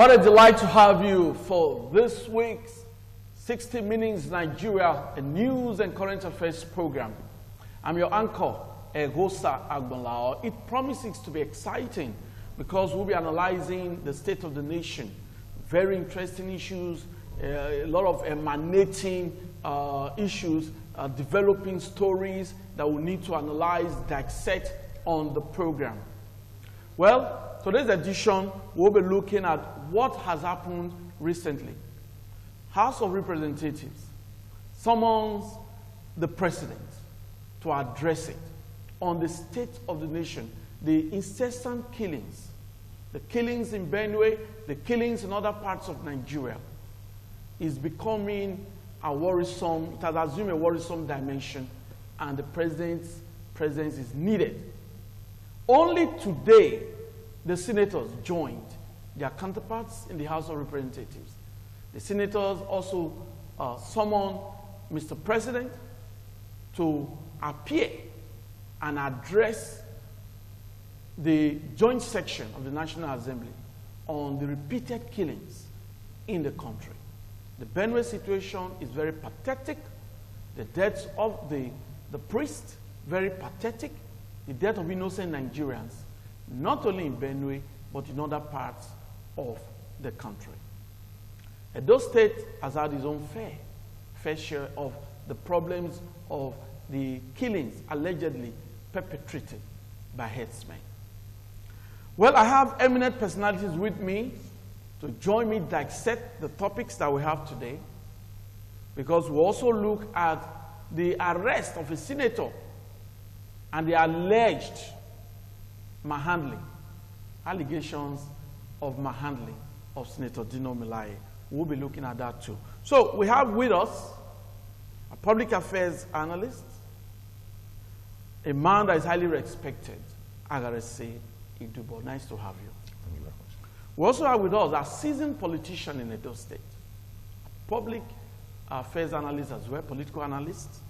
What a delight to have you for this week's 60 Minutes Nigeria, a news and current affairs program. I'm your anchor, Egosa Agbonlao. It promises to be exciting because we'll be analyzing the state of the nation. Very interesting issues, a lot of emanating issues, developing stories that we need to analyze, dissect on the program. Well, today's edition, we'll be looking at what has happened recently. House of Representatives summons the president to address it on the state of the nation, the incessant killings, the killings in Benue, the killings in other parts of Nigeria is becoming a worrisome, it has assumed a worrisome dimension, and the president's presence is needed. Only today, the senators joined their counterparts in the House of Representatives. The senators also summoned Mr. President to appear and address the joint section of the National Assembly on the repeated killings in the country. The Benue situation is very pathetic. The deaths of the priest, very pathetic. The death of innocent Nigerians, not only in Benue, but in other parts of the country. Edo State has had its own fair share of the problems of the killings allegedly perpetrated by herdsmen. Well, I have eminent personalities with me to join me dissect the topics that we have today, because we also look at the arrest of a senator and the alleged manhandling, allegations of manhandling of Senator Dino Melaye. We'll be looking at that too. So we have with us a public affairs analyst, a man that is highly respected, Agarese Idubo. Nice to have you. Thank you very much. We also have with us a seasoned politician in Edo State, a public affairs analyst as well, political analyst,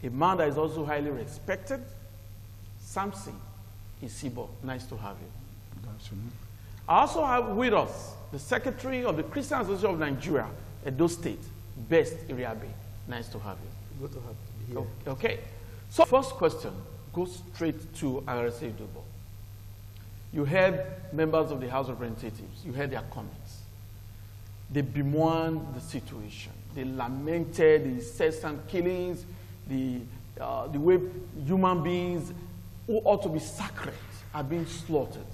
a man that is also highly respected, Samson Isibo. Nice to have you. Good afternoon. I also have with us the Secretary of the Christian Association of Nigeria, Edo State, Best Iriabe. Nice to have you. Good to have you here. Okay. So first question goes straight to Agarese Idubo. You heard members of the House of Representatives. You heard their comments. They bemoaned the situation. They lamented the incessant killings, the way human beings who ought to be sacred are being slaughtered.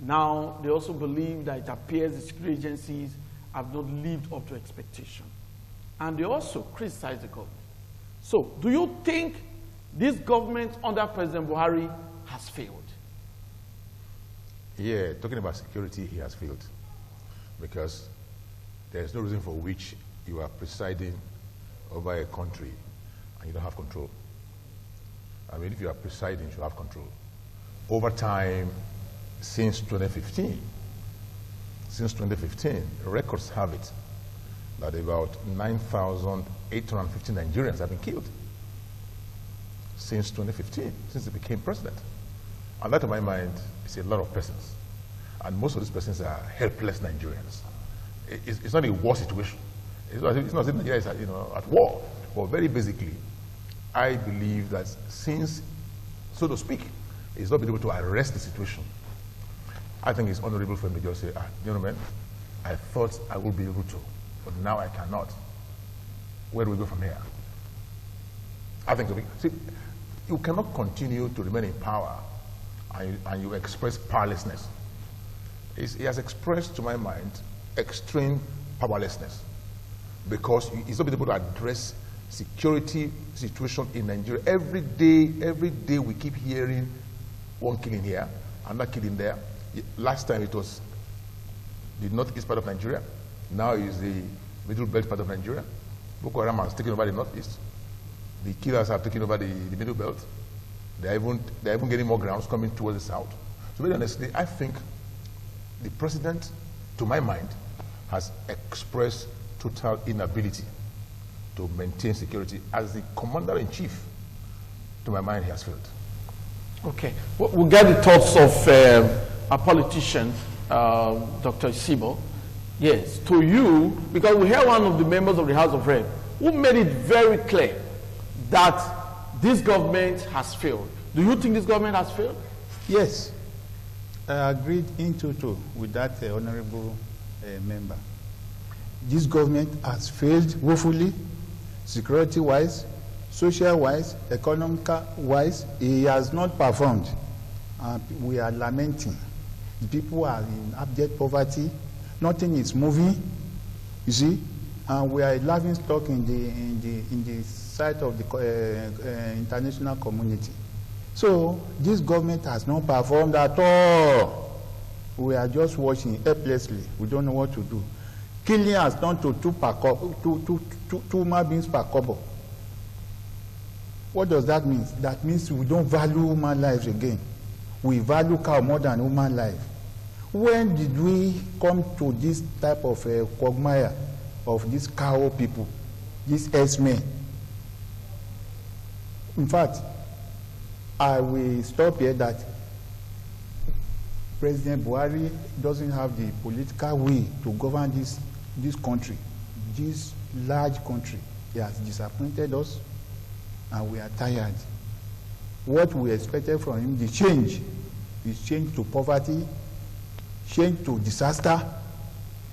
Now, they also believe that it appears the security agencies have not lived up to expectation. And they also criticize the government. So, do you think this government under President Buhari has failed? Yeah, talking about security, he has failed. Because there is no reason for which you are presiding over a country and you don't have control. I mean, if you are presiding, you have control. Over time, since 2015, records have it that about 9,850 Nigerians have been killed since 2015, since he became president. And that, to my mind, is a lot of persons. And most of these persons are helpless Nigerians. It's not a war situation. It's not as if Nigeria is at war. But very basically, I believe that since, so to speak, he's not been able to arrest the situation, I think it's honorable for him to just say, gentlemen, I thought I would be able to, but now I cannot. Where do we go from here? I think, see, you cannot continue to remain in power and you express powerlessness. He has expressed, to my mind, extreme powerlessness because he's not been able to address security situation in Nigeria. Every day we keep hearing one killing here, another killing there. Last time it was the northeast part of Nigeria. Now it's the middle belt part of Nigeria. Boko Haram has taken over the northeast. The killers have taken over the middle belt. They're even getting more grounds coming towards the south. So very honestly, I think the president, to my mind, has expressed total inability to maintain security. As the commander-in-chief, to my mind, he has failed. Okay. We'll get the thoughts of a politician. Dr. Isibo, yes, to you, because we heard one of the members of the House of Rep who made it very clear that this government has failed. Do you think this government has failed? Yes, I agreed in total with that honorable member. This government has failed woefully, security-wise, social-wise, economic-wise. It has not performed. We are lamenting. The people are in abject poverty. Nothing is moving, you see, and we are a laughing stock in the sight of the international community. So this government has not performed at all. We are just watching helplessly. We don't know what to do. Killing has done to two human beings per couple. What does that mean? That means we don't value human lives again. We value cow more than human life. When did we come to this type of quagmire of these cow people, these S-men? In fact, I will stop here that President Buhari doesn't have the political will to govern this country, this large country. He has disappointed us, and we are tired. What we expected from him, the change, is change to poverty, change to disaster,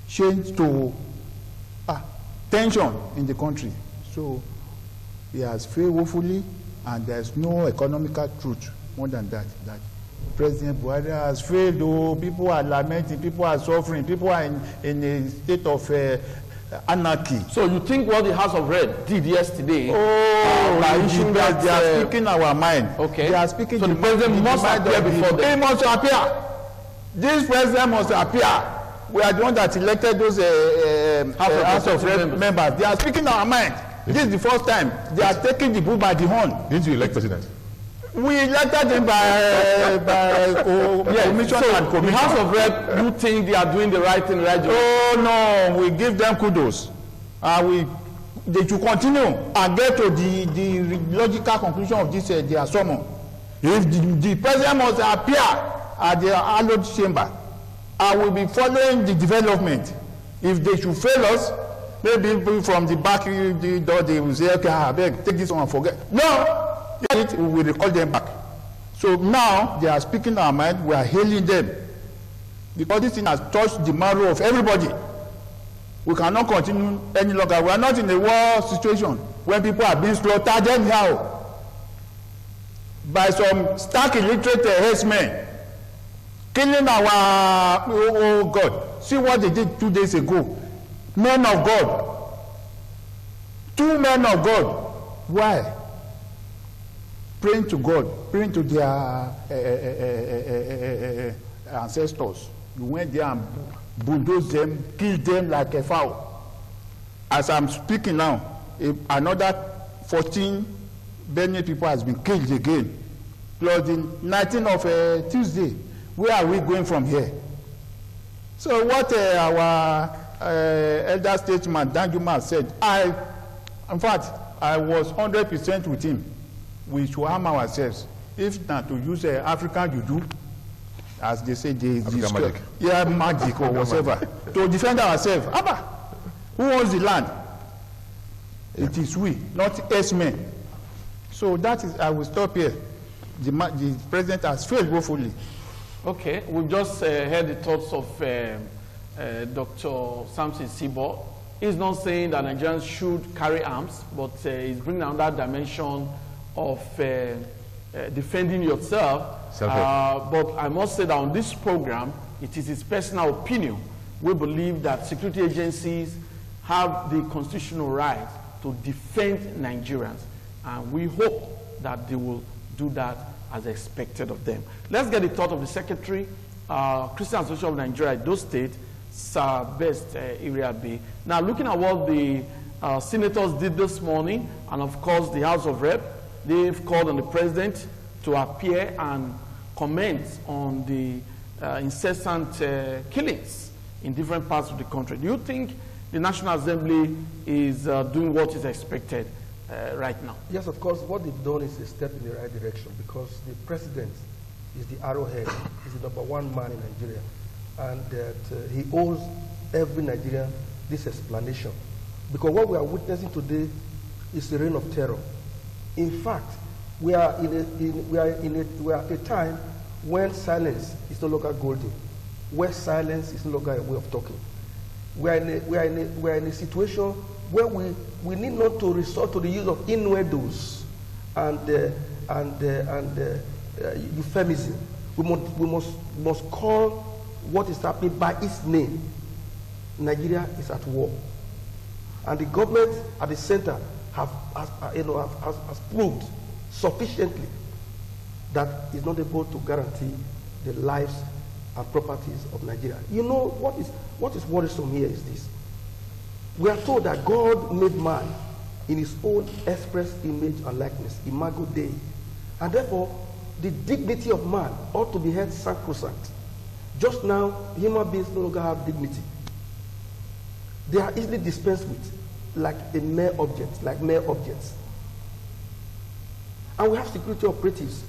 change to tension in the country. So he has failed woefully, and there's no economical truth more than that. That President Buhari has failed. Oh, people are lamenting, people are suffering, people are in a state of anarchy. So you think what the House of Rep did yesterday? They are speaking our mind. Okay. They are speaking. So the president must appear before them. He must appear. This president must appear. We are the ones that elected those House of Rep members. They are speaking our mind. This is the first time they are taking the bull by the horn. Didn't you elect president? We elected him by commission and commission. The House of Rep, you think they are doing the right thing, right? Oh no, we give them kudos. They should continue and get to the logical conclusion of this their summon. If the president must appear at the hallowed chamber, I will be following the development. If they should fail us, maybe people from the back the door they will say, okay, I beg, take this one and forget. No, we will recall them back. So now they are speaking our mind, we are hailing them. Because this thing has touched the marrow of everybody. We cannot continue any longer. We are not in a war situation where people are being slaughtered anyhow by some stark illiterate herdsmen, killing our, oh God. See what they did 2 days ago. Men of God. 2 men of God. Why? Praying to God, praying to their ancestors. You went there and bulldozed them, killed them like a fowl. As I'm speaking now, another 14 Benue people has been killed again. Plus the 19th of Tuesday. Where are we going from here? So what our elder statesman Danjuma said, in fact, I was 100% with him. We should harm ourselves. If not to use African juju, as they say, magic. Yeah, magic or whatever, to defend ourselves. Abba, who owns the land? It is we, not S-men. So that is, I will stop here. The president has failed woefully. Okay, we've just heard the thoughts of Dr. Samson Isibo. He's not saying that Nigerians should carry arms, but he's bringing another dimension of defending yourself. But I must say that on this program, it is his personal opinion. We believe that security agencies have the constitutional right to defend Nigerians, and we hope that they will do that as expected of them. Let's get the thought of the Secretary, Christian Association of Nigeria, those State, Sir Best Iriabe. Now, looking at what the senators did this morning, and of course the House of Rep, they've called on the president to appear and comment on the incessant killings in different parts of the country. Do you think the National Assembly is doing what is expected right now? Yes, of course. What they've done is a step in the right direction, because the president is the arrowhead, is the #1 man in Nigeria. and that he owes every Nigerian this explanation. Because what we are witnessing today is a reign of terror. In fact, we are at a time when silence is no longer golden, where silence is no longer a way of talking. We are in a situation where we need not to resort to the use of innuendos and euphemism. We must call what is happening by its name. Nigeria is at war, and the government at the center has proved sufficiently that it's not able to guarantee the lives and properties of Nigeria. You know what is worrisome here is this: we are told that God made man in his own express image and likeness, imago Dei, and therefore the dignity of man ought to be held sacrosanct. Just now, human beings no longer have dignity. They are easily dispensed with, like mere objects. And we have security operatives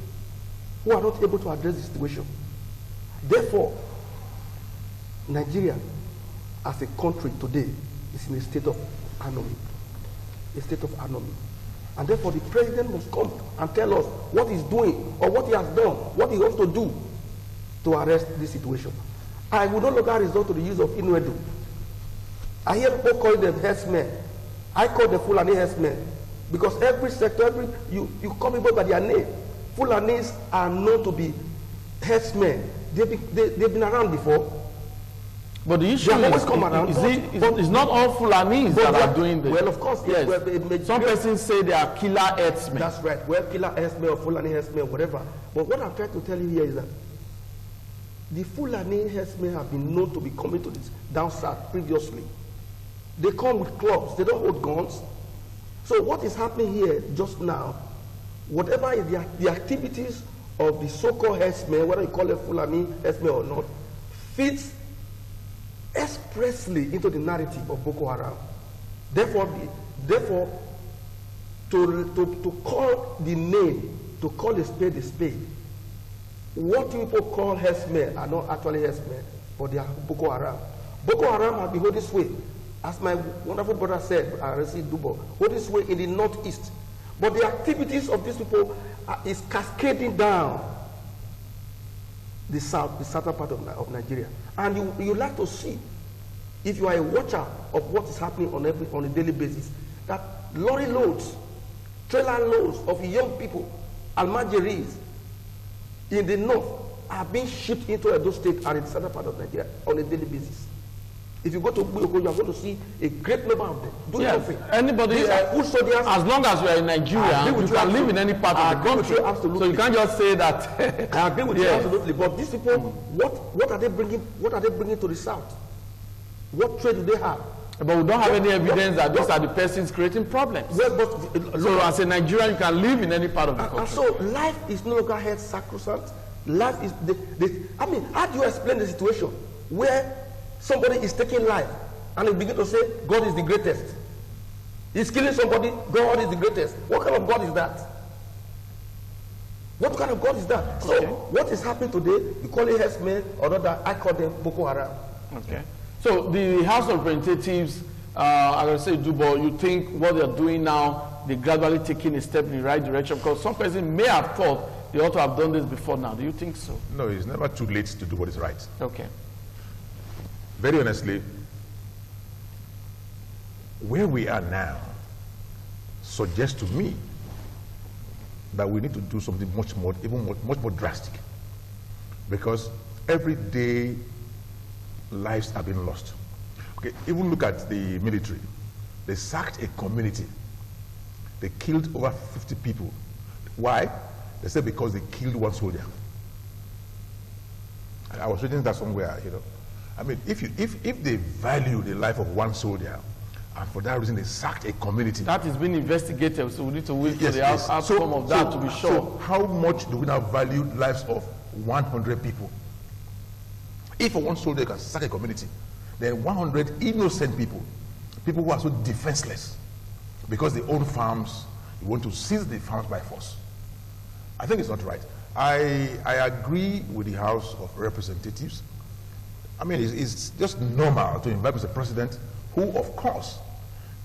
who are not able to address the situation. Therefore, Nigeria, as a country today, is in a state of anomy. And therefore, the president must come and tell us what he's doing, or what he has done, what he wants to do to arrest this situation. I will no longer resort to the use of innuendo. I hear people call them herdsmen. I call them Fulani herdsmen, because every sector, you call people by their name. Fulanis are known to be herdsmen. They've been around before. But the issue is not all Fulanis that are doing this. Well, of course, yes. Some persons say they are killer herdsmen. That's right. Well, killer herdsmen or Fulani herdsmen, whatever. But what I'm trying to tell you here is that the Fulani herdsmen have been known to be coming to this down south previously. They come with clubs. They don't hold guns. So what is happening here just now, whatever is the activities of the so-called herdsmen, whether you call it Fulani herdsmen or not, fits expressly into the narrative of Boko Haram. Therefore, to call the name, to call a spade, what people call herdsmen are not actually herdsmen, but they are Boko Haram. Boko Haram has been hold this way, as my wonderful brother said, Aresi Dubo, hold this way in the northeast. But the activities of these people is cascading down the southern part of Nigeria. And you like to see, if you are a watcher of what is happening on a daily basis, that lorry loads, trailer loads of young people, Almajiris, in the north, are being shipped into Edo State and in the southern part of Nigeria on a daily basis. If you go to Buyoko, you are going to see a great number of them doing nothing. Anybody, as long as you are in Nigeria, you can live in any part of the country. Absolutely. So you can't just say that. I agree with you absolutely. But these people, what are they bringing? What are they bringing to the south? What trade do they have? But we don't have any evidence that these are the persons creating problems. Well, so as a Nigerian, you can live in any part of the country. And so life is no longer held sacrosanct. Life is I mean, how do you explain the situation where somebody is taking life and you begin to say God is the greatest? He's killing somebody, God is the greatest. What kind of God is that? What kind of God is that? So what is happening today, you call it herdsmen or not, that I call them Boko Haram. Okay. So the House of Representatives, I will say, Dubo, you think what they're doing now, they're gradually taking a step in the right direction? Because some person may have thought they ought to have done this before now. Do you think so? No, it's never too late to do what is right. Okay. Very honestly, where we are now suggests to me that we need to do something much more drastic, because every day lives have been lost. Okay, even look at the military. They sacked a community. They killed over 50 people. Why? They said because they killed one soldier. And I was reading that somewhere, you know. I mean, if they value the life of one soldier, and for that reason they sacked a community. That is being investigated, so we need to wait for the outcome of that to be sure. So how much do we now value lives of 100 people? If one soldier can sack a community, then 100 innocent people who are so defenseless, because they own farms, you want to seize the farms by force. I think it's not right. I agree with the House of Representatives. I mean, it's just normal to invite Mr. President, who, of course,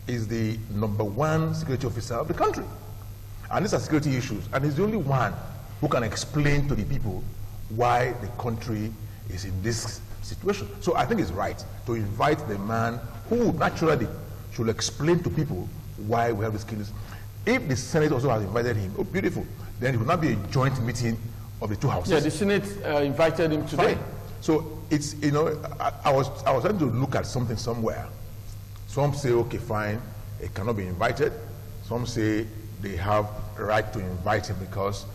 is the #1 security officer of the country. And these are security issues, and he's the only one who can explain to the people why the country is in this situation. So I think it's right to invite the man who naturally should explain to people why we have these killings. If the Senate also has invited him, oh, beautiful, then it will not be a joint meeting of the two houses. Yeah, the Senate invited him today. Fine. So it's, you know, I was trying to look at something somewhere. Some say, okay, fine, it cannot be invited. Some say they have a right to invite him because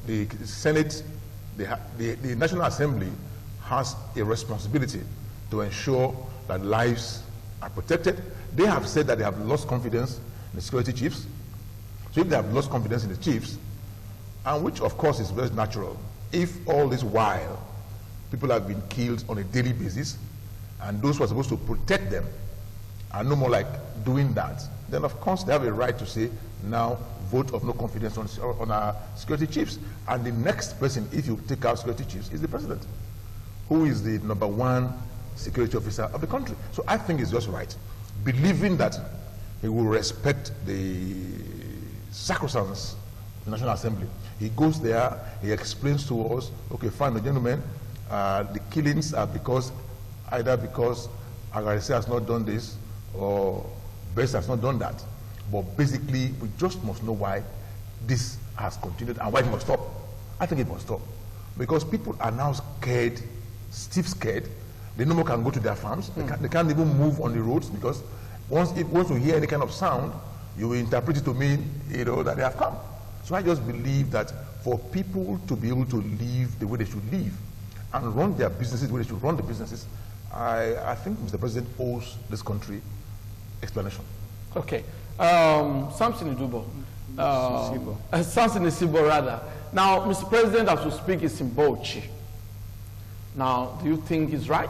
the Senate, the National Assembly has a responsibility to ensure that lives are protected. They have said that they have lost confidence in the security chiefs. So if they have lost confidence in the chiefs, and which of course is very natural, if all this while people have been killed on a daily basis, and those who are supposed to protect them are no more like doing that, then of course they have a right to say, now vote of no confidence on our security chiefs. And the next person, if you take out security chiefs, is the president, who is the #1 security officer of the country. So I think it's just right, believing that he will respect the sacrosanct National Assembly. He goes there, he explains to us, okay, fine, gentlemen, the killings are either because Agarese has not done this or Best has not done that. But basically, we just must know why this has continued and why it must stop. I think it must stop. Because people are now scared, stiff scared. They no more can go to their farms. They can't even move on the roads because once you hear any kind of sound, you will interpret it to mean, you know, that they have come. So I just believe that for people to be able to live the way they should live and run their businesses the way they should run the businesses, I think Mr. President owes this country explanation. Okay. Samson Idubo. Samson Isibo, rather. Now, Mr. President, as we speak, is in Bauchi. Now, do you think it's right?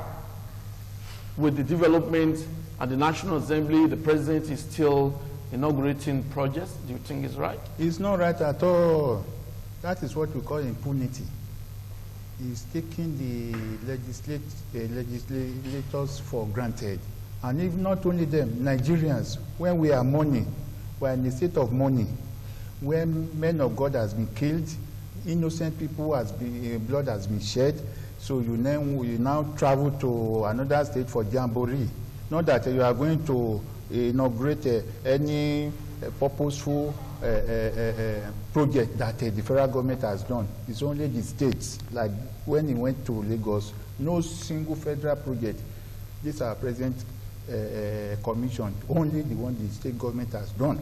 With the development at the National Assembly, the President is still inaugurating projects. Do you think it's right? It's not right at all. That is what we call impunity. He's taking the legislators for granted. And if not only them, Nigerians, when we are mourning, we are in a state of mourning, when men of God has been killed, innocent people blood has been shed, so you now travel to another state for jamboree. Not that you are going to inaugurate any purposeful project that the federal government has done. It's only the states, like when he went to Lagos, no single federal project. These are present commission, only the one the state government has done.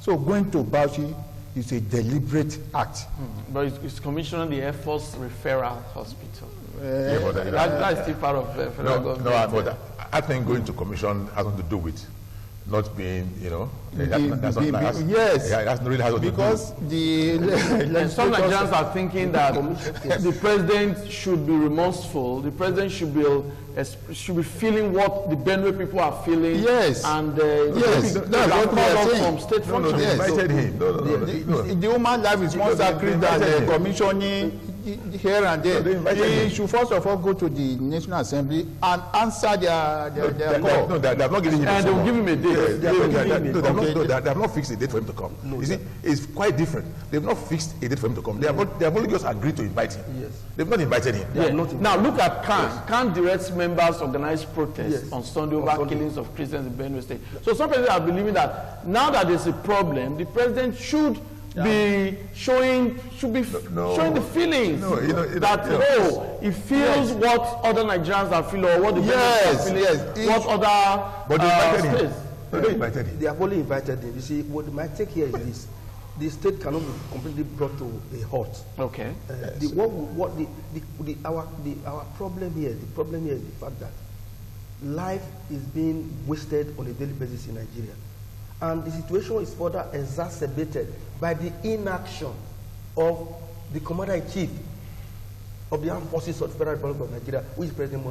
So going to Bauchi is a deliberate act. But it's commissioning the Air Force Referral Hospital. Yeah, that's still part of federal government. No, but I think going to commission has nothing to do with not being, you know, yes, yeah, that's really has to do. Because and some Nigerians are thinking that the president should be remorseful. The president should be feeling what the Benue people are feeling. Yes, and yes, that's what we are saying. From state function. They invited him. The human life is more sacred than commissioning here and there. He should first of all go to the National Assembly and answer their call. No, they have not given him. And they will give him a date. They have not fixed a date for him to come. No, you see, it's quite different. They have not fixed a date for him to come. They have only just agreed to invite him. Yes. They have not invited him. Yeah. Now look at Khan. Yes. Khan directs members organized protests on Sunday over killings of Christians in Benue State. So some people are believing that now that there's a problem, the president should be showing the feelings he feels what other Nigerians are feeling or what the Benue are feeling, what other states. They invited him. They have only invited him. You see, what my take here is this: the state cannot be completely brought to a halt. Okay. Our problem here, the problem here is the fact that life is being wasted on a daily basis in Nigeria, and the situation is further exacerbated by the inaction of the commander-in-chief of the armed forces of the Federal Republic of Nigeria, which is President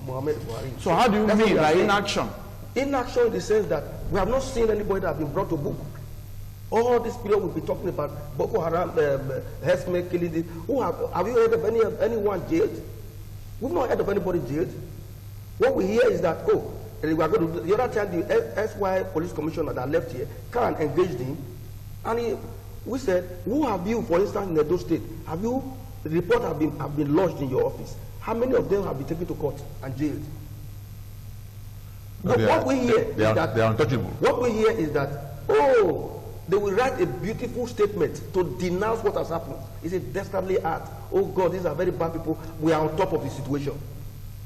Muhammad Buhari. So how do you mean by inaction? Inaction in the sense that we have not seen anybody that has been brought to book. All this period we'll be talking about Boko Haram, herdsmen killing this. Have you heard of anyone jailed? We've not heard of anybody jailed. What we hear is that, oh, we are going to, the other time the SY police commissioner that left here, Khan engaged him, and we said, who have you, for instance, in Edo State, have you, the report have been lodged in your office? How many of them have been taken to court and jailed? No, what we hear they are untouchable. What we hear is that, oh, they will write a beautiful statement to denounce what has happened. It's a desperately hard. Oh God, these are very bad people. We are on top of the situation.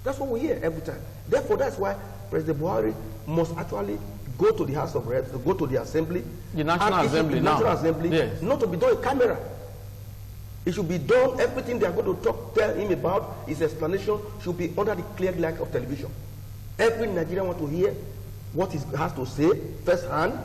That's what we hear every time. Therefore, that's why President Buhari must actually go to the House of Reps, go to the Assembly. The National Assembly now. National Assembly, yes. Not to be done in camera. It should be done, everything they are going to tell him about, his explanation should be under the clear light of television. Every Nigerian wants to hear what he has to say firsthand,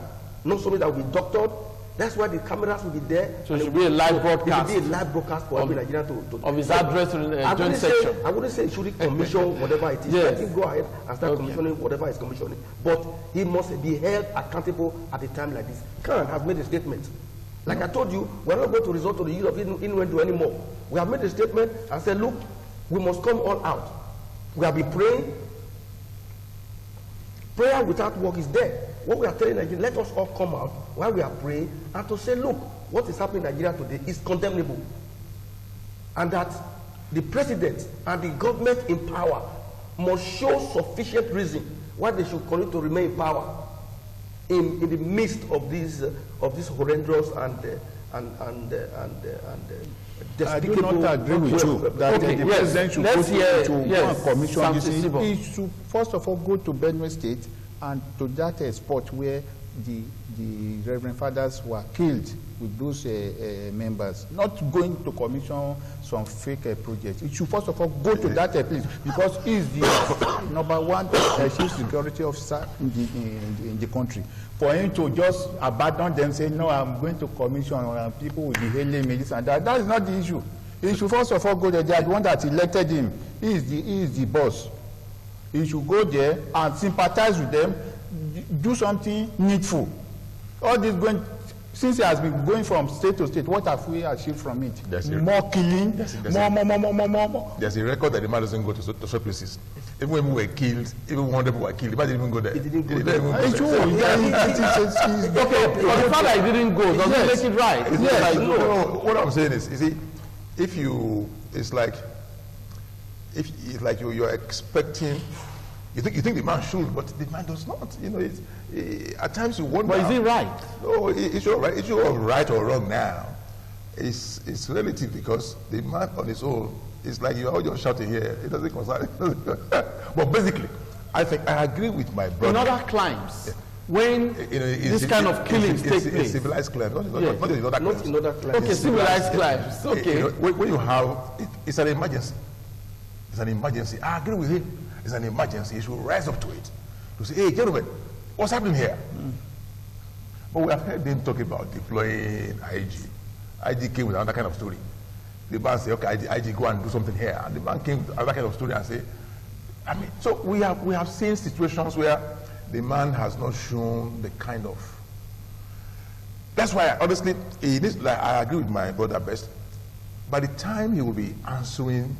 not something that will be doctored. That's why the cameras will be there. So it should be a live broadcast. It should be a live broadcast for every Nigerian to of his address in the joint section. I wouldn't say he should commission whatever it is. Yes. Let him go ahead and start commissioning whatever he's commissioning. But he must be held accountable at a time like this. Khan has made a statement. Like I told you, we're not going to resort to the use of innuendo anymore. We have made a statement and said, look, we must come all out. We have been praying. Prayer without work is dead. What we are telling Nigeria, let us all come out while we are praying and to say, look, what is happening in Nigeria today is condemnable. And that the president and the government in power must show sufficient reason why they should continue to remain in power in the midst of this horrendous and I do not agree with you that the president should go to commission this thing. He should first of all go to Benue State and to that spot where the Reverend Fathers were killed with those members, not going to commission some fake projects. It should first of all go to that place because he is the #1 chief security officer in the country. For him to just abandon them, say, no, I'm going to commission, and people will be hailing me, this and that. That is not the issue. He should first of all go there. They are the one that elected him. He is the boss. He should go there and sympathize with them, do something needful. All this going, since he has been going from state to state, what have we achieved from it? More killing, more. There's a record that the man doesn't go to such places. Even when we were killed, even 100 people were killed, the man didn't even go there. He didn't go there. It's true. Okay, but the fact that he didn't go doesn't make it right. Yes. No, what I'm saying is, you see, if you, it's like you're expecting. You think the man should, but the man does not. You know, at times you wonder. But is he right? No, it's all right. It's all right or wrong now. It's relative because the man on his own is like you're all just shouting here. It doesn't concern. But basically, I think I agree with my brother. In other climes, when this kind of killings take place, in civilized climes, not in other climes. Okay, civilized climes. Okay. When you have, it's an emergency. It's an emergency. I agree with him. It's an emergency. You should rise up to it. To say, hey, gentlemen, what's happening here? But we have heard them talk about deploying IG. IG came with another kind of story. The man said, okay, IG, go and do something here. And the man came with another kind of story and say, I mean, so we have seen situations where the man has not shown the kind of. That's why, honestly, I agree with my brother Best. By the time he will be answering,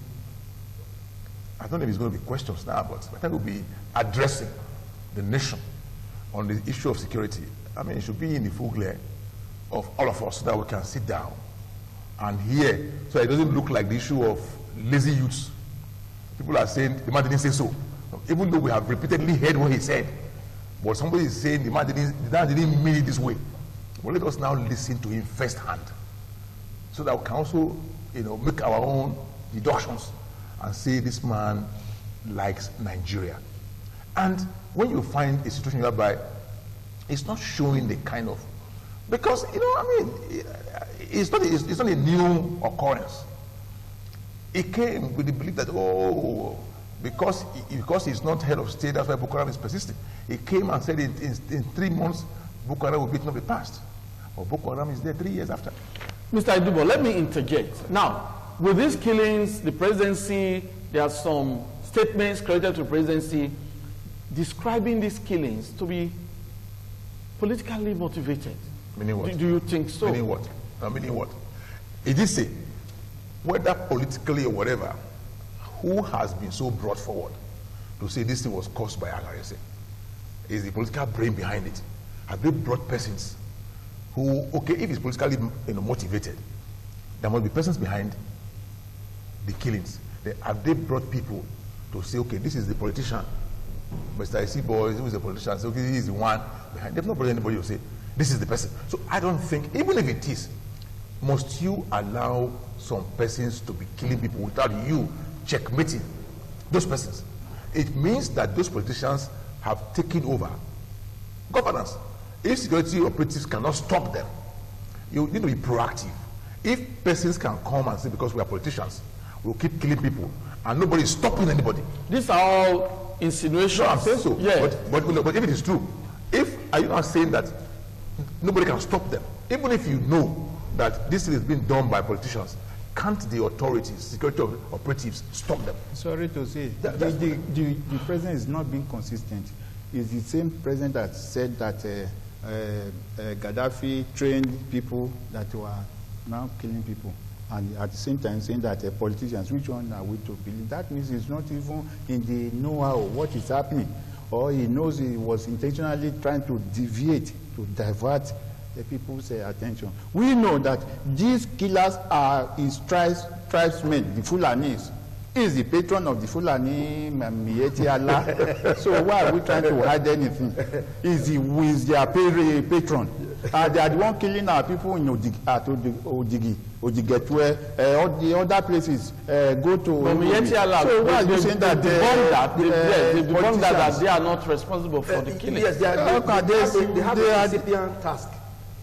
I don't know if it's going to be questions now, but by the time he will be addressing the nation on the issue of security, I mean, it should be in the full glare of all of us so that we can sit down and hear, so it doesn't look like the issue of lazy youths. People are saying the man didn't say so, even though we have repeatedly heard what he said. But somebody is saying the man didn't mean it this way. Well, let us now listen to him firsthand, so that we can also, make our own deductions and say this man likes Nigeria. And when you find a situation whereby it's not showing the kind of, because it's not a new occurrence. It came with the belief that because he's not head of state, that's why Boko Haram is persisting. He came and said in 3 months Boko Haram will beat up the past. But Boko Haram is there 3 years after. Mr. Idubo, let me interject. Now, with these killings, the presidency, there are some statements credited to the presidency describing these killings to be politically motivated. Meaning what? Do you think so? Meaning what? Meaning what? It did say, whether politically or whatever, who has been so brought forward to say this thing was caused by RRSA? Is the political brain behind it? Have they brought persons who, okay, if it's politically motivated, there must be persons behind the killings. Have they brought people to say, okay, this is the politician, Mr. I.C. Boys, who is the politician, so okay, he is the one behind. They've not brought anybody to say, this is the person. So I don't think, even if it is, must you allow some persons to be killing people without you checkmating those persons? It means that those politicians have taken over governance. If security operatives cannot stop them, you need to be proactive. If persons can come and say, because we are politicians, we'll keep killing people, and nobody is stopping anybody. These are all insinuations. No, I'm saying so. Yeah. But if it is true, are you not saying that nobody can stop them? Even if you know that this is being done by politicians, can't the authorities, security operatives, stop them? Sorry to say, the president is not being consistent. It's the same president that said that Gaddafi trained people that were now killing people, and at the same time saying that politicians, which one are we to believe? That means he's not even in the know-how of what is happening, or he knows he was intentionally trying to deviate, to divert the people's attention. We know that these killers are his tribesmen, the Fulanis. He is the patron of the Fulani Mieti Allah. So why are we trying to hide anything? He is their patron. They are the one killing our people in Odigi, Ojigetwe, all the other places go to. Mieti Allah. So why are you saying that they are not responsible for the killing? Yes, they have a recipient task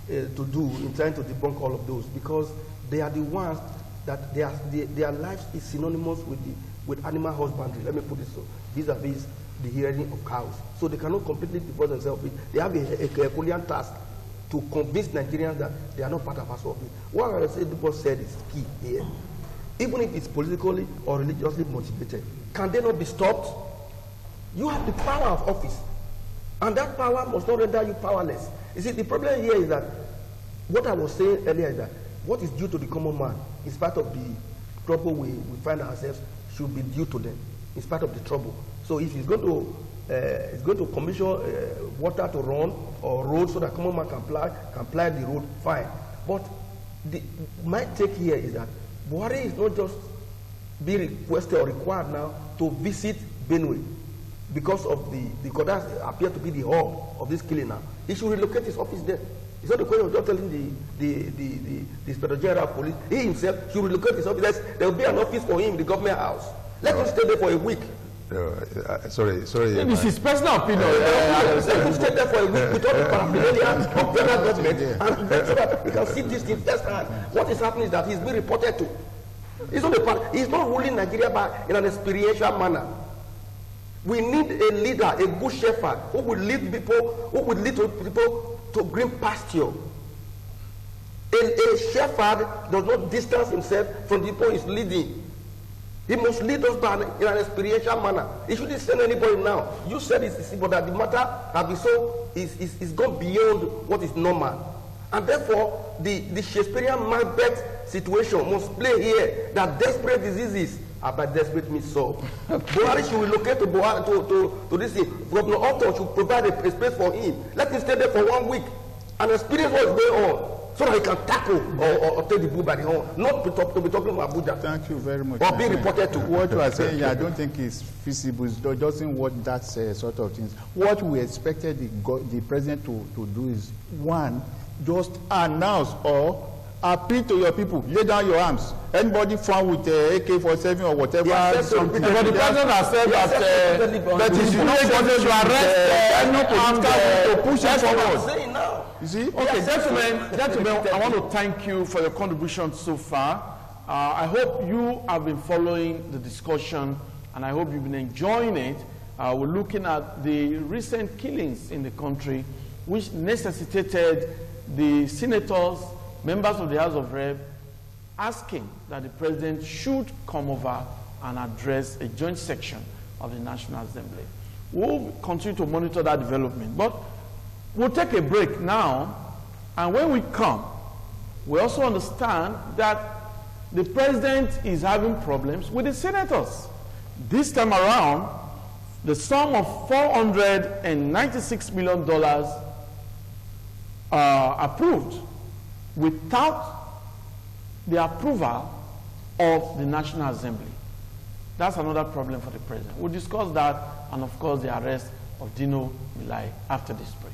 to do in trying to debunk all of those, because they are the ones that their lives is synonymous with animal husbandry. Let me put it so, vis-a-vis the hearing of cows. So they cannot completely divorce themselves with. They have a Herculean task to convince Nigerians that they are not part of us of it. What I said is key here. Even if it's politically or religiously motivated, can they not be stopped? You have the power of office, and that power must not render you powerless. You see, the problem here is that what I was saying earlier is that what is due to the common man, in spite of the trouble we find ourselves, should be due to them, in spite of the trouble. So if he's going to commission water to run or road so that common man can ply the road, fine. But my take here is that Buhari is not just being requested or required now to visit Benue because of because that appears to be the hub of this killing now. He should relocate his office there. It's not the question of just telling the Inspector General of Police. He himself should relocate his office. There will be an office for him in the government house. Let him stay there for a week. Sorry. This is personal opinion. Let him stay there for a week with all the paraphernalia of federal government, and so that we can see this thing firsthand. What is happening is that he's being reported to. He's not ruling Nigeria in an experiential manner. We need a leader, a good shepherd, who will lead people, to green pasture. A shepherd does not distance himself from the people he's leading. He must lead us in an experiential manner. He shouldn't send anybody now. You said it, but that the matter has been so is gone beyond what is normal. And therefore, the Shakespearean Macbeth situation must play here, that desperate diseases are by desperate means solved. Buhari should relocate to this thing. Governor Otto should provide a space for him. Let him stay there for 1 week and experience what is going on, so that he can tackle or take the bull by the horn, not to be talking about Abuja. Thank you very much. Or be reported to. What you are saying, I don't think is feasible. It doesn't work that sort of things. What we expected the president to do is, one, just announce or appeal to your people, lay down your arms. Anybody found with AK-47 or whatever, something. But the president has said that he's not going to arrest any political to push it forward. You see? Okay, gentlemen, I want to thank you for your contribution so far. I hope you have been following the discussion, and I hope you've been enjoying it. We're looking at the recent killings in the country, which necessitated the senators, members of the House of Rep, asking that the president should come over and address a joint section of the National Assembly. We'll continue to monitor that development, but we'll take a break now, and when we come, we also understand that the president is having problems with the senators. This time around, the sum of $496 million approved without the approval of the National Assembly. That's another problem for the president. We'll discuss that, and of course the arrest of Dino Melaye after this break.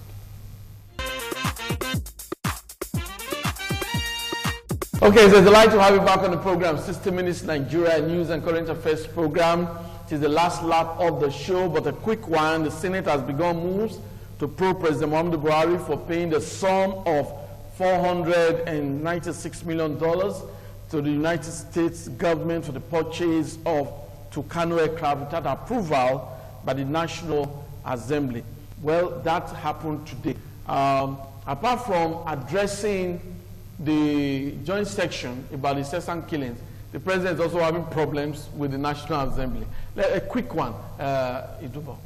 Okay, it's a delight to have you back on the program. 60 Minutes Nigeria News and Current Affairs program. It is the last lap of the show, but a quick one. The Senate has begun moves to probe President Muhammadu Buhari for paying the sum of $496 million to the United States government for the purchase of Tucano aircraft without approval by the National Assembly. Well, that happened today. Apart from addressing the joint section about the incessant killings, the president is also having problems with the National Assembly. A quick one, Idubo.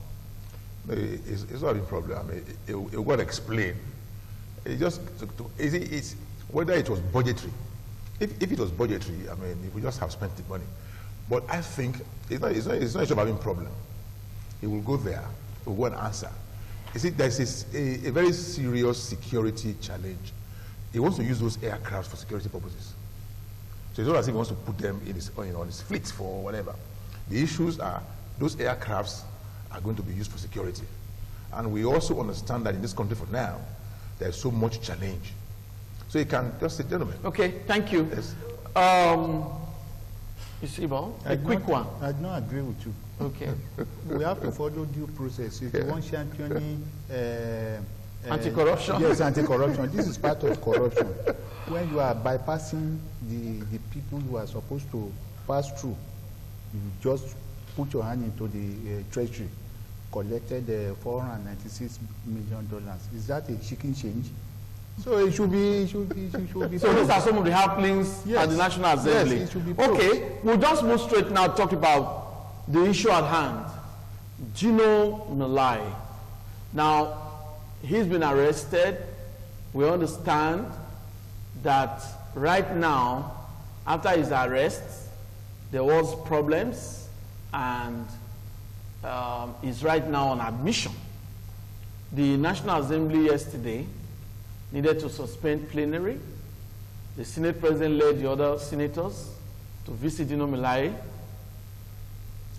It's not having a problem. I mean, it will explain. It just it's whether it was budgetary. If it was budgetary, I mean, we just have spent the money. But I think it's not a issue of having a problem. He will go there, he will go and answer. You see, there's a very serious security challenge. He wants to use those aircrafts for security purposes. So it's not as if he wants to put them in his, on his fleet for whatever. The issues are those aircrafts are going to be used for security. And we also understand that in this country for now, there's so much challenge. So you can just say, gentlemen. Okay, thank you. Yes. Isibo, a quick one. I do not agree with you. Okay. We have to follow due process. If you want championing anti-corruption? Yes, anti-corruption. This is part of corruption. When you are bypassing the people who are supposed to pass through, you just put your hand into the treasury, collected $496 million. Is that a chicken change? So it should be. So these are some of the happenings at the National Assembly. Yes, it should be okay, we'll just move straight now. Talk about the issue at hand. Dino Melaye. Now, he's been arrested. We understand that right now, after his arrest, there was problems, and he's right now on admission. The National Assembly yesterday needed to suspend plenary. The Senate President led the other senators to visit Dino Melaye.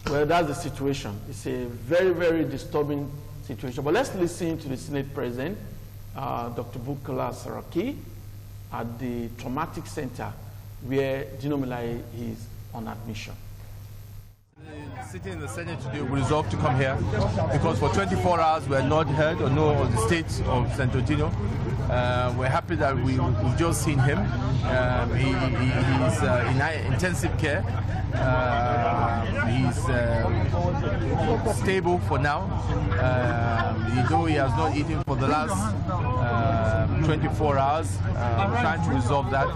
Well, that's the situation. It's a very, very disturbing situation. But let's listen to the Senate President, Dr. Bukola Saraki, at the traumatic center where Dino Melaye is on admission. Sitting in the Senate today, we resolved to come here because for 24 hours we had not heard or know of the state of Santo Dino. We're happy that we've just seen him. He's in intensive care. He's stable for now. Though he has not eaten for the last 24 hours, we're trying to resolve that.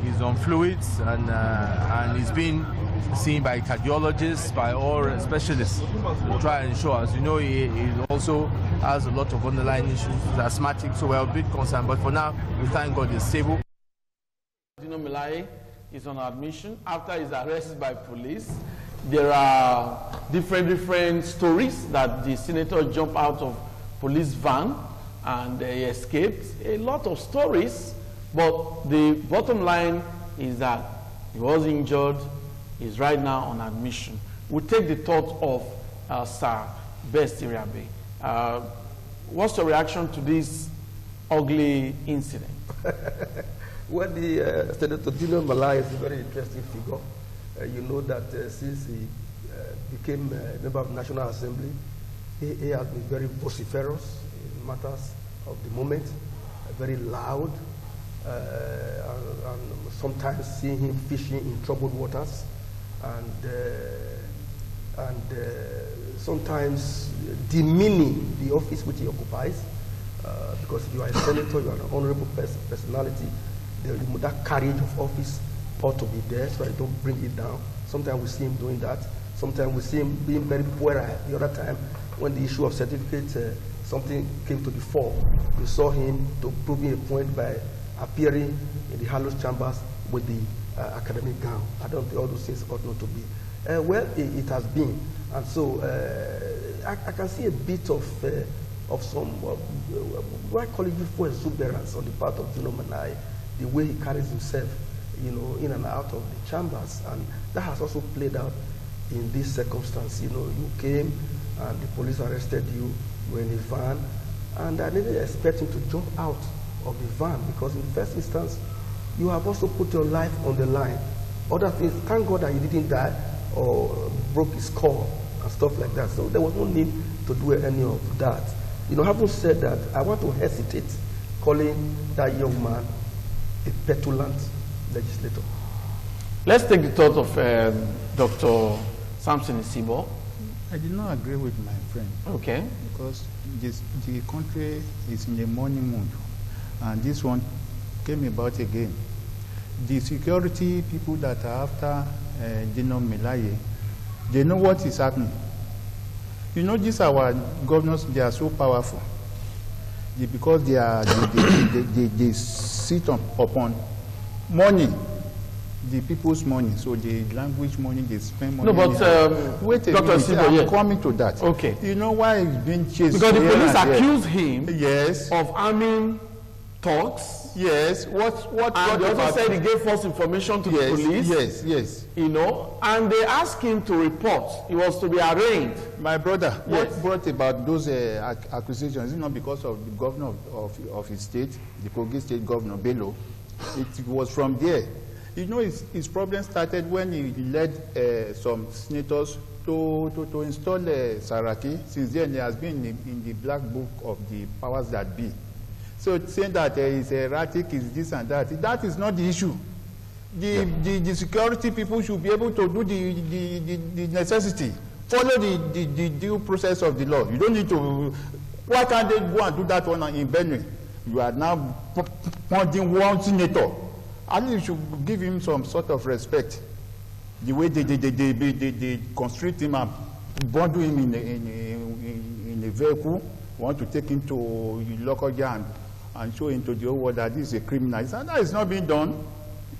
He's on fluids and he's been seen by cardiologists, by all specialists to try and ensure. As you know, he also has a lot of underlying issues, he's asthmatic, so we're a bit concerned. But for now, we thank God he's stable. Dino Melaye is on admission after his arrest by police. There are different stories that the senator jumped out of police van and he escaped. A lot of stories, but the bottom line is that he was injured. He's right now on admission. We'll take the thought of Sir Best Iriabe. What's your reaction to this ugly incident? Well, the Senator Dino Melaye is a very interesting figure. You know that since he became a member of the National Assembly, he has been very vociferous in matters of the moment, very loud, and sometimes seeing him fishing in troubled waters, and sometimes demeaning the office which he occupies, because if you are a senator, you are an honorable personality, that carriage of office ought to be there, so I don't bring it down. Sometimes we see him doing that. Sometimes we see him being very puerile. The other time, when the issue of certificates, something came to the fore, we saw him to proving a point by appearing in the Hallow's chambers with the academic gown. I don't think all those things ought not to be. Well, it has been. And so I can see a bit of some, what I call it, youthful exuberance on the part of Dino Manai, the way he carries himself, you know, in and out of the chambers. And that has also played out in this circumstance. You know, you came and the police arrested you, you were in a van, and I didn't expect him to jump out of the van, because in the first instance, you have also put your life on the line. Other things, thank God that he didn't die or broke his skull and stuff like that. So there was no need to do any of that. You know, having said that, I want to hesitate calling that young man a petulant legislator. Let's take the thought of Dr. Samson Isibo. I did not agree with my friend. Okay. Because the country is in a mourning mood, and this one came about again. The security people that are after Dino Melaye, they know what is happening. You know, these our governors, they are so powerful. Because they are they sit upon money, the people's money. So the language money, they spend money. No, but wait a Dr. minute, Isibo, I'm coming to that. Okay. You know why he's being chased? Because the police accuse there? him Yes. of arming thugs. Yes. And they also said he gave false information to the police. Yes. You know, and they asked him to report. He was to be arraigned. My brother, Yes. what brought about those accusations? Is it not because of the governor of his state, the Kogi state governor, Bello? It was from there. You know, his problem started when he led some senators to install Saraki. Since then, he has been in the black book of the powers that be. So saying that he's erratic, is this and that, that is not the issue. The security people should be able to do the necessity, follow the due process of the law. You don't need to, why can't they go and do that one in Benue? You are now pointing one senator. At least you should give him some sort of respect. The way they constrict him and bundle him in a vehicle, want to take him to local jail and show him to the whole world that this is a criminal. And that is not being done.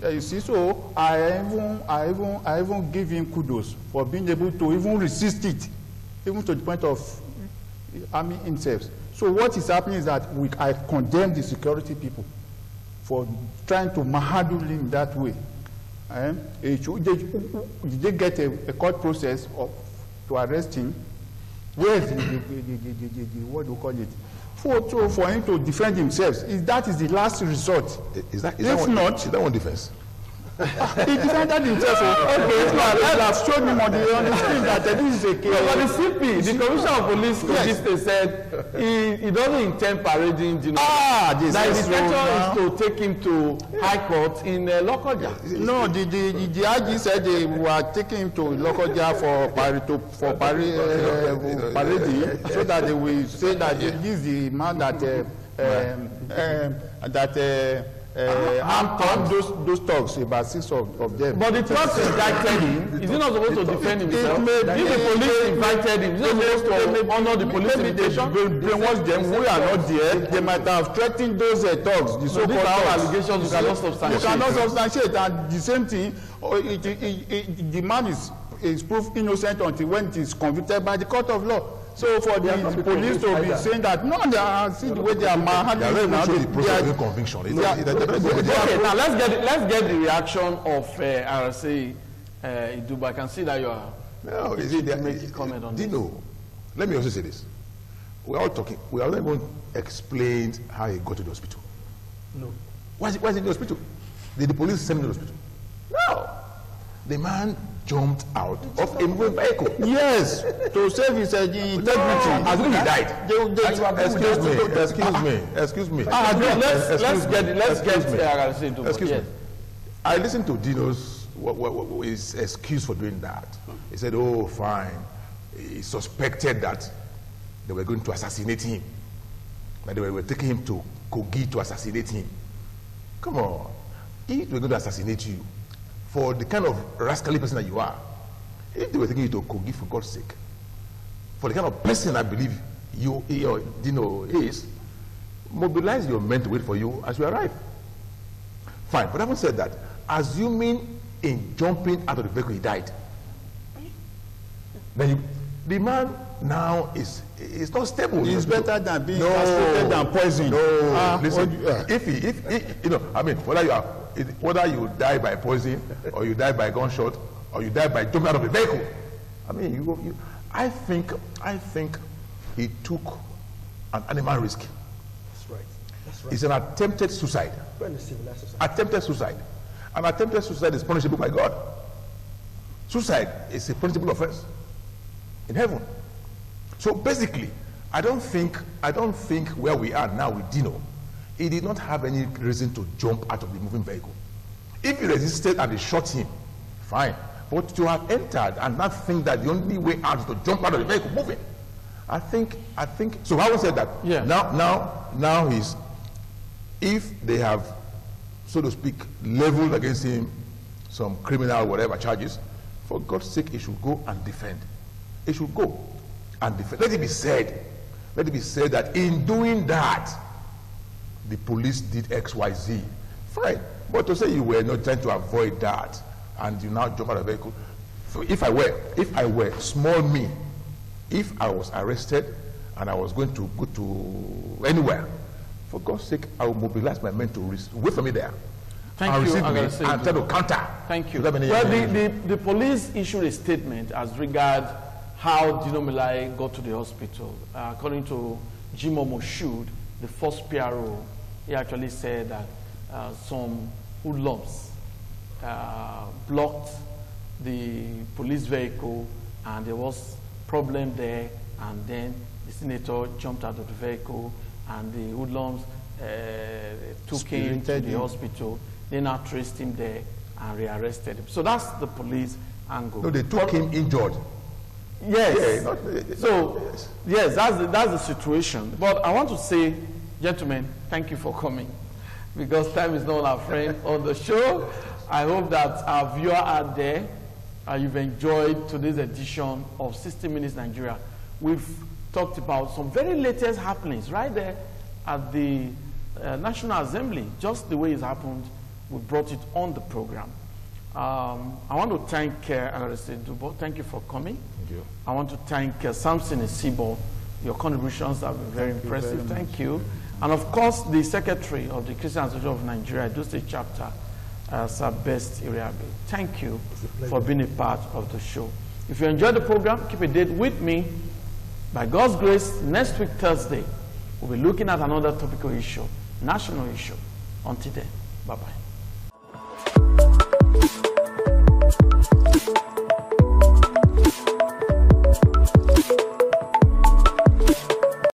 You see, so I even give him kudos for being able to even resist it, even to the point of harming himself. So what is happening is that I condemn the security people for trying to manhandle him that way. Did they get a court process to arrest him? Where is the what do you call it? For him to defend himself. That is the last resort. Is that one defense? He defended himself. Okay, so I've shown him on the screen that this is a case. But the CP, the Commissioner of Police, yes, said he doesn't intend parading Dino. The intention is to take him to High Court in Lokoja. No, the IG said they were taking him to Lokoja for parading, so that they will say that this is the man that armed those thugs, about 6 of them. But the thugs invited him. Is he not supposed to defend himself? If the police invited him, is he supposed to honor the police invitation? They watch them. We are not there. They might have threatened those thugs. The so-called allegations you cannot substantiate. You cannot substantiate. And the same thing, the man is proved innocent until when it is convicted by the court of law. So for the police to be saying that, no, they are, see the way they are manhandling now. The process of conviction. Okay, now let's get the reaction of RSA Iduba. I can see that you are to make a comment on this. Dino, let me also say this. We are all talking. We are not even explained how he got to the hospital. No. Why is he in the hospital? Did the police send him to the hospital? No. The man jumped out of a moving vehicle. Yes, to save his integrity. As if he died. Excuse me. Let's get Excuse me. I listened to Dino's his excuse for doing that. He said, "Oh, fine." He suspected that they were going to assassinate him. That they were taking him to Kogi to assassinate him. Come on, if they were going to assassinate you, for the kind of rascally person that you are, if they were taking you to Kogi, for God's sake, for the kind of person I believe you Dino is, mobilize your men to wait for you as you arrive. Fine, but having said that, assuming in jumping out of the vehicle he died, then the man now is not stable. It's better than being castrated than poisoned. No, listen. If you know, I mean, whether you die by poison or you die by gunshot or you die by jumping out of a vehicle, I mean, I think he took an animal risk. That's right. That's right. It's an attempted suicide. When civilized society. Attempted suicide. An attempted suicide is punishable by God. Suicide is a punishable offense in heaven. So basically, I don't think where we are now with Dino, he did not have any reason to jump out of the moving vehicle. If he resisted and they shot him, fine. But to have entered and not think that the only way out is to jump out of the vehicle moving, I think. So I would say that. Yeah. Now he's, if they have, so to speak, leveled against him some criminal whatever charges, for God's sake, he should go and defend. He should go and defend. Let it be said that in doing that, the police did X, Y, Z. Fine. But to say you were not trying to avoid that and you now jump out of the vehicle. So if I were small me, if I was arrested and I was going to go to anywhere, for God's sake, I will mobilize my men to wait for me there. Thank you. And try to counter. Thank you. Well, the police issued a statement as regards how Dino Melaye got to the hospital. According to Jimo Moshood, the first PRO, he actually said that some hoodlums blocked the police vehicle and there was problem there, and then the senator jumped out of the vehicle and the hoodlums took him to the hospital. They now traced him there and rearrested him. So that's the police angle. No, they took him injured. Yes. Yeah, yes, that's the situation. But I want to say, gentlemen, thank you for coming, because time is not our friend on the show. I hope that our viewer out there, you've enjoyed today's edition of 60 Minutes Nigeria. We've talked about some very latest happenings right there at the National Assembly, just the way it's happened. We brought it on the program. I want to thank Alarese Dubo. Thank you for coming. Thank you. I want to thank Samson Isibo. Your contributions have been very impressive. Thank you. And of course, the Secretary of the Christian Association of Nigeria, Edo State Chapter, Sir Best Iriabe. Thank you for being a part of the show. If you enjoyed the program, keep a date with me. By God's grace, next week, Thursday, we'll be looking at another topical issue, national issue. Until then, bye-bye.